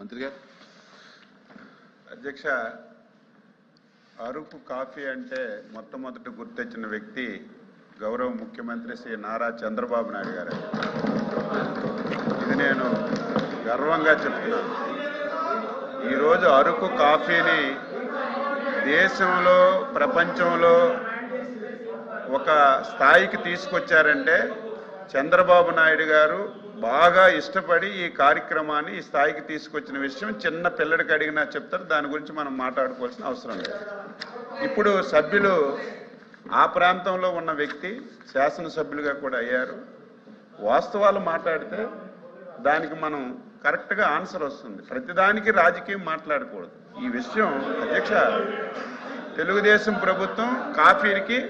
మంత్రి గారు. అధ్యక్ష, అరకు కాఫీ అంటే మొట్టమొదటి గుర్తొచ్చిన వ్యక్తి గౌరవ ముఖ్యమంత్రి శ్రీ నారా చంద్రబాబు నాయుడు గారు. ఇది నేను గర్వంగా చెప్తున్నాను. ఈరోజు అరకు కాఫీని దేశంలో ప్రపంచంలో ఒక స్థాయికి తీసుకొచ్చారంటే చంద్రబాబు నాయుడు గారు బాగా ఇష్టపడి ఈ కార్యక్రమాన్ని ఈ స్థాయికి తీసుకొచ్చిన విషయం చిన్న పిల్లడికి అడిగినా చెప్తారు. దాని గురించి మనం మాట్లాడుకోవాల్సిన అవసరం లేదు. ఇప్పుడు సభ్యులు ఆ ప్రాంతంలో ఉన్న వ్యక్తి శాసనసభ్యులుగా కూడా అయ్యారు. వాస్తవాలు మాట్లాడితే దానికి మనం కరెక్ట్గా ఆన్సర్ వస్తుంది. ప్రతిదానికి రాజకీయం మాట్లాడకూడదు. ఈ విషయం అధ్యక్ష, తెలుగుదేశం ప్రభుత్వం కాఫీకి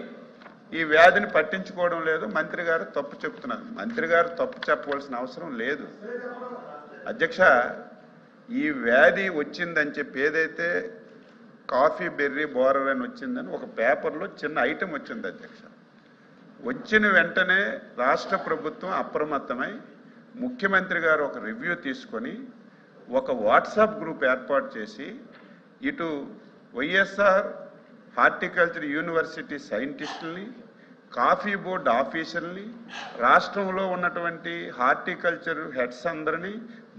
ఈ వ్యాధిని పట్టించుకోవడం లేదు. మంత్రి గారు తప్పు చెప్తున్నారు. మంత్రి గారు తప్పు చెప్పవలసిన అవసరం లేదు. అధ్యక్ష, ఈ వ్యాధి వచ్చిందని చెప్పి ఏదైతే కాఫీ బెర్రీ బోరర్ అని వచ్చిందని ఒక పేపర్లో చిన్న ఐటెం వచ్చింది అధ్యక్ష. వచ్చిన వెంటనే రాష్ట్ర ప్రభుత్వం అప్రమత్తమై ముఖ్యమంత్రి గారు ఒక రివ్యూ తీసుకొని ఒక వాట్సాప్ గ్రూప్ ఏర్పాటు చేసి ఇటు వైఎస్ఆర్ హార్టికల్చర్ యూనివర్సిటీ సైంటిస్టుల్ని, కాఫీ బోర్డు ఆఫీసర్ని, రాష్ట్రంలో ఉన్నటువంటి హార్టికల్చర్ హెడ్స్ అందరినీ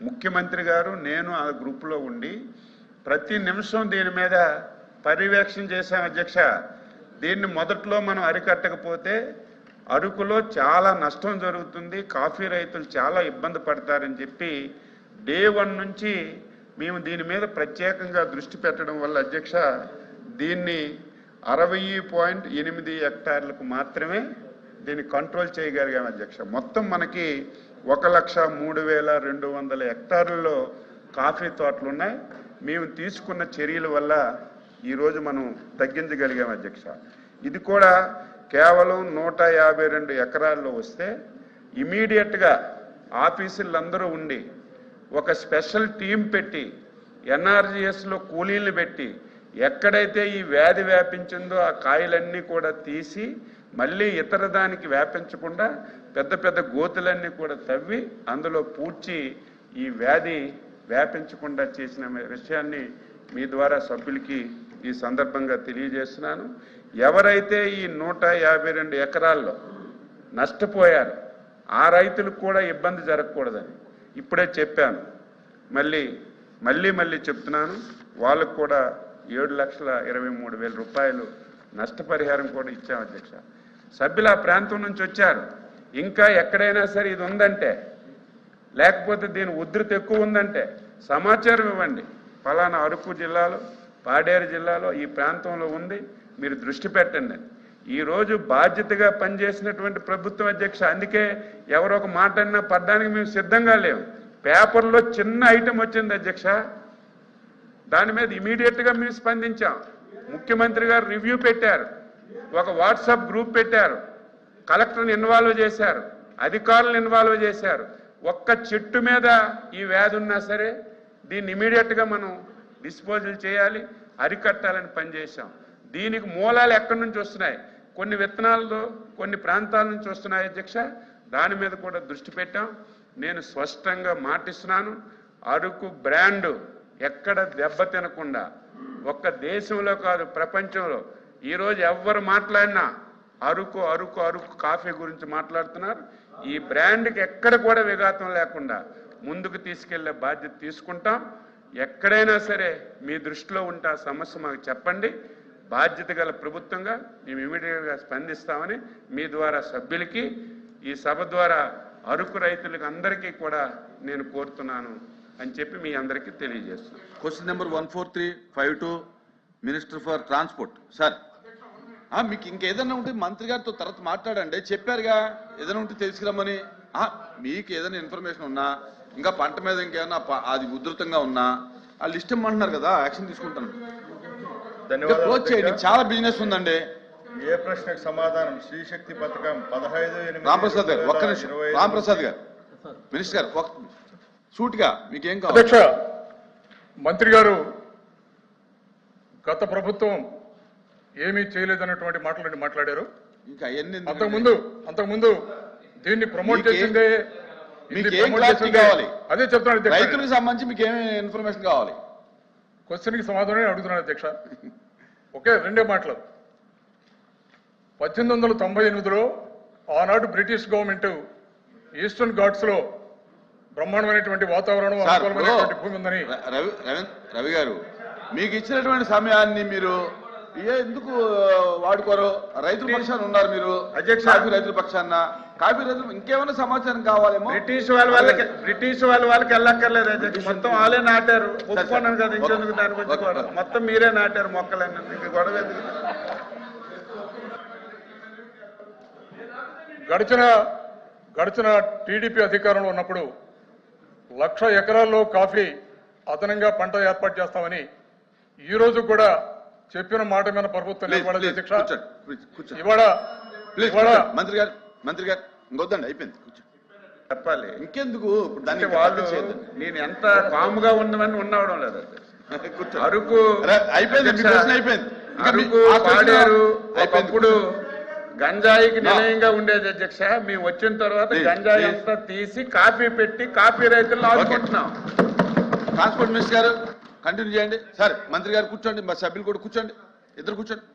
ముఖ్యమంత్రి గారు నేను ఆ గ్రూపులో ఉండి ప్రతి నిమిషం దీని మీద పర్యవేక్షణ చేశాం అధ్యక్ష. దీన్ని మొదట్లో మనం అరికట్టకపోతే అరకులో చాలా నష్టం జరుగుతుంది, కాఫీ రైతులు చాలా ఇబ్బంది పడతారని చెప్పి డే 1 నుంచి మేము దీని మీద ప్రత్యేకంగా దృష్టి పెట్టడం వల్ల అధ్యక్ష దీన్ని 60.8 హెక్టార్లకు మాత్రమే దీన్ని కంట్రోల్ చేయగలిగాం అధ్యక్ష. మొత్తం మనకి 1,03,200 హెక్టార్లలో కాఫీ తోటలు ఉన్నాయి. మేము తీసుకున్న చర్యల వల్ల ఈరోజు మనం తగ్గించగలిగాం అధ్యక్ష. ఇది కూడా కేవలం 152 ఎకరాల్లో వస్తే ఇమీడియట్గా ఆఫీసులందరూ ఉండి ఒక స్పెషల్ టీం పెట్టి ఎన్ఆర్జీఎస్లో కూలీలు పెట్టి ఎక్కడైతే ఈ వ్యాధి వ్యాపించిందో ఆ కాయలన్నీ కూడా తీసి మళ్ళీ ఇతర దానికి వ్యాపించకుండా పెద్ద పెద్ద గోతులన్నీ కూడా తవ్వి అందులో పూడ్చి ఈ వ్యాధి వ్యాపించకుండా చేసిన విషయాన్ని మీ ద్వారా సభ్యులకి ఈ సందర్భంగా తెలియజేస్తున్నాను. ఎవరైతే ఈ 152 ఎకరాల్లో నష్టపోయారు ఆ రైతులకు కూడా ఇబ్బంది జరగకూడదని ఇప్పుడే చెప్పాను. మళ్ళీ చెప్తున్నాను. వాళ్ళకు కూడా 7,23,000 రూపాయలు నష్టపరిహారం కూడా ఇచ్చాం అధ్యక్ష. సభ్యులు ఆ ప్రాంతం నుంచి వచ్చారు. ఇంకా ఎక్కడైనా సరే ఇది ఉందంటే, లేకపోతే దీని ఉధృతి ఎక్కువ ఉందంటే సమాచారం ఇవ్వండి. ఫలానా అరకు జిల్లాలో, పాడేరు జిల్లాలో ఈ ప్రాంతంలో ఉంది, మీరు దృష్టి పెట్టండి. ఈరోజు బాధ్యతగా పనిచేసినటువంటి ప్రభుత్వం అధ్యక్ష. అందుకే ఎవరో ఒక మాట అన్నా పడ్డానికి మేము సిద్ధంగా లేవు. పేపర్లో చిన్న ఐటెం వచ్చింది అధ్యక్ష, దాని మీద ఇమీడియట్గా మేము స్పందించాం. ముఖ్యమంత్రి గారు రివ్యూ పెట్టారు, ఒక వాట్సాప్ గ్రూప్ పెట్టారు, కలెక్టర్ని ఇన్వాల్వ్ చేశారు, అధికారులను ఇన్వాల్వ్ చేశారు. ఒక్క చెట్టు మీద ఈ వ్యాధి ఉన్నా సరే దీన్ని ఇమీడియట్గా మనం డిస్పోజల్ చేయాలి, అరికట్టాలని పనిచేశాం. దీనికి మూలాలు ఎక్కడి నుంచి వస్తున్నాయి? కొన్ని విత్తనాలతో కొన్ని ప్రాంతాల నుంచి వస్తున్నాయి అధ్యక్ష. దాని మీద కూడా దృష్టి పెట్టాం. నేను స్పష్టంగా మాటిస్తున్నాను, అరకు బ్రాండు ఎక్కడ దెబ్బతినకుండా ఒక్క దేశంలో కాదు ప్రపంచంలో ఈరోజు ఎవ్వరు మాట్లాడినా అరకు అరకు అరకు కాఫీ గురించి మాట్లాడుతున్నారు. ఈ బ్రాండ్కి ఎక్కడ కూడా విఘాతం లేకుండా ముందుకు తీసుకెళ్లే బాధ్యత తీసుకుంటాం. ఎక్కడైనా సరే మీ దృష్టిలో ఉంటే ఆ సమస్య మాకు చెప్పండి. బాధ్యత గల ప్రభుత్వంగా మేము ఇమీడియట్గా స్పందిస్తామని మీ ద్వారా సభ్యులకి ఈ సభ ద్వారా అరకు రైతులకు అందరికీ కూడా నేను కోరుతున్నాను అని చెప్పి మీ అందరికీ తెలియజేస్తున్నాను. Question number 14352 minister for transport. Sir మీకు ఇంకేదైనా ఉంటే మంత్రి గారితో తర్వాత మాట్లాడండి. చెప్పారుగా ఏదైనా ఉంటే తెలుసుకురమ్మని. మీకు ఏదైనా ఇన్ఫర్మేషన్ ఉన్నా, ఇంకా పంట మీద ఇంకేమన్నా అది ఉధృతంగా ఉన్నా ఆ లిస్ట్ ఇమ్మంటున్నారు కదా, యాక్షన్ తీసుకుంటాను. క్లోజ్ చేయండి, చాలా బిజినెస్ ఉందండి. ఏ ప్రశ్నకు సమాధానం? శ్రీశక్తి పథకం 15/8. రాంప్రసాద్ గారు ఒక్క నిమిషం. రాంప్రసాద్ గారు, మినిస్టర్ గారు సూటిగా మీకేం కావాలి? అధ్యక్ష, మంత్రి గారు గత ప్రభుత్వం ఏమీ చేయలేదన్నటువంటి మాటలని మాట్లాడారు. ఇంకా అవన్నీ అంతకుముందు దీన్ని ప్రమోట్ చేసిందే మీకు ఇది ఏం ప్రమోట్ క్లారిటీ చేసింది కావాలి? అదే చెప్తున్నాను అధ్యక్ష. రైతులకు సంబంధించి మీకు ఏమి ఇన్ఫర్మేషన్ కావాలి? క్వశ్చన్ కి సమాధానం అడుగుతున్నాను అధ్యక్ష. ఓకే, రెండే మాటలు. 1898లో ఆనాడు బ్రిటిష్ గవర్నమెంట్ ఈస్టర్న్ ఘాట్స్ లో బ్రహ్మాండమైనటువంటి వాతావరణం, సార్, అనుకూలమైనటువంటి భూమి ఉందని. రవి గారు, మీకు ఇచ్చినటువంటి సమయాన్ని మీరు ఎందుకు వాడుకోరు? రైతుల పక్షాన ఉన్నారు మీరు, అధ్యక్ష. కాఫీ రైతుల పక్షాన. కాఫీ రైతులు ఇంకేమైనా సమాచారం కావాలేమో. బ్రిటిష్ వాళ్ళకి వెళ్ళక్కర్లేదు అధ్యక్ష. మొత్తం వాళ్ళే నాటారు. ఒప్పుకున్నాను కదా, ఇంకెందుకు దాని గురించి గొడవ? మొత్తం మీరే నాటారు మొక్కలన్నీ, ఇంక గొడవ ఎందుకు? గడిచిన టీడీపీ అధికారంలో ఉన్నప్పుడు 1,00,000 ఎకరాల్లో కాఫీ అదనంగా పంట ఏర్పాటు చేస్తామని ఈ రోజు కూడా చెప్పిన మాట మీద ప్రభుత్వం నిలబడదు అధ్యక్ష. ఇవాళ మంత్రి గారు ఇంకొద్దండి, అయిపోయింది, కూర్చోండి. చెప్పాలి ఇంకెందుకు అంటే వాళ్ళు నేను ఎంత కామ్గా ఉన్నవని ఉండవడం లేదు కూర్చోండి. అరకు అయిపోయింది, మీ ప్రశ్న అయిపోయింది. అరకు పాడారు. ఒకప్పుడు గంజాయికి నిలయంగా ఉండేది అధ్యక్ష. మేము వచ్చిన తర్వాత గంజాయి అంతా తీసి కాఫీ పెట్టి కాఫీ రైతులను ఆదుకుంటున్నాం. ట్రాన్స్పోర్ట్ మినిస్టర్ గారు కంటిన్యూ చేయండి. సార్, మంత్రి గారు కూర్చోండి, మా సభ్యులు కూడా కూర్చోండి, ఇద్దరు కూర్చోండి.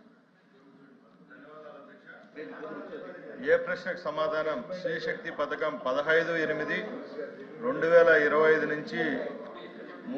ఏ ప్రశ్నకు సమాధానం? శ్రీశక్తి పథకం 15/8/2025 నుంచి